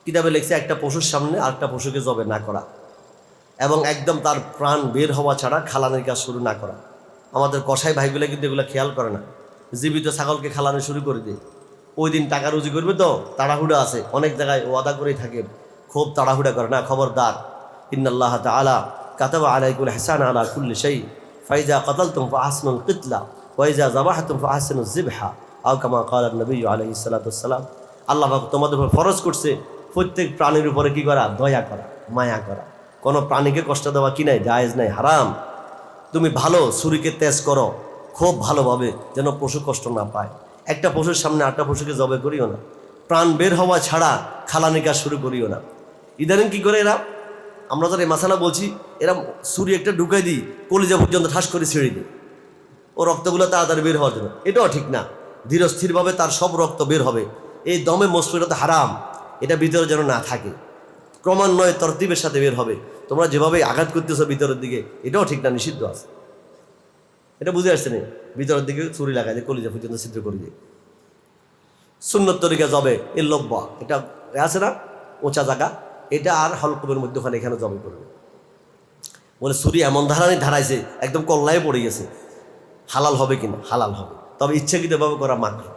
কিতাবে লিখছে একটা পশুর সামনে আরেকটা পশুকে জবে না করা এবং একদম তার প্রাণ বের হওয়া ছাড়া খালানের কাজ শুরু না করা। আমাদের কসাই ভাইগুলো কিন্তু এগুলো খেয়াল করে না, জীবিত ছাগলকে খালানো শুরু করে দিয়ে ওই দিন টাকা রুজি করবে তো তাড়াহুড়া আছে, অনেক জায়গায় ওয়াদা করেই থাকে, খুব তাড়াহুড়া করে না। খবরদার, ইন্নাল্লাহ তাআলা কাতাবা আলাইকুল ইহসান আলা কুল্লি শাই ফাইজা কাতালতুম ফাহসিনুল কিতলা ওয়াইজা যাবাহতুম ফাহসিনুজ যিবহা আও কামা ক্বালা নবী আলাইহিস সালাতু ওয়াসসালাম। আল্লাহ পাক তোমাদের উপর ফরজ করছে প্রত্যেক প্রাণীর উপরে কি করা? দয়া করা, মায়া করা। কোনো প্রাণীকে কষ্ট দেওয়া কি নাই, জায়েজ নাই, হারাম। তুমি ভালো ছুরিকে তেজ করো খুব ভালোভাবে, যেন পশু কষ্ট না পায়। একটা পশুর সামনে আটটা পশুকে জবে করিও না, প্রাণ বের হওয়া ছাড়া খালানি কাজ শুরু করিও না। ইদানিং কি করে এরা, আমরা যারা এই মাসালা বলছি, এরা ছুরি একটা ঢুকাই দিই, কলিজা পর্যন্ত ঠাস করে ছেড়ে দিই ও রক্তগুলো তাড়াতাড়ি বের হওয়ার জন্য। এটাও ঠিক না, ধীরস্থিরভাবে তার সব রক্ত বের হবে। এই দমে মসফিটা তো হারাম, এটা ভিতরে যেন না থাকে, ক্রমান্বয়ে তরতিবের সাথে বের হবে। তোমরা যেভাবে আঘাত করতেছো ভিতরের দিকে, এটাও ঠিক না, নিষিদ্ধ আছে। এটা বুঝে আসছে না, ভিতরের দিকে ছুরি লাগাই দিয়ে কলিজা পর্যন্ত ছিদ্র করে দিয়ে সুন্নত তরিকা জবে এর লব্বা, এটা আছে না উঁচা জায়গা, এটা আর হলকবের মধ্যে ওখানে এখানে জবে করবে বলে ছুরি এমন ধারাইছে একদম কল্লায় পড়ে গেছে। হালাল হবে কিনা? হালাল হবে, তবে ইচ্ছাকৃতভাবে করা মাকরুহ।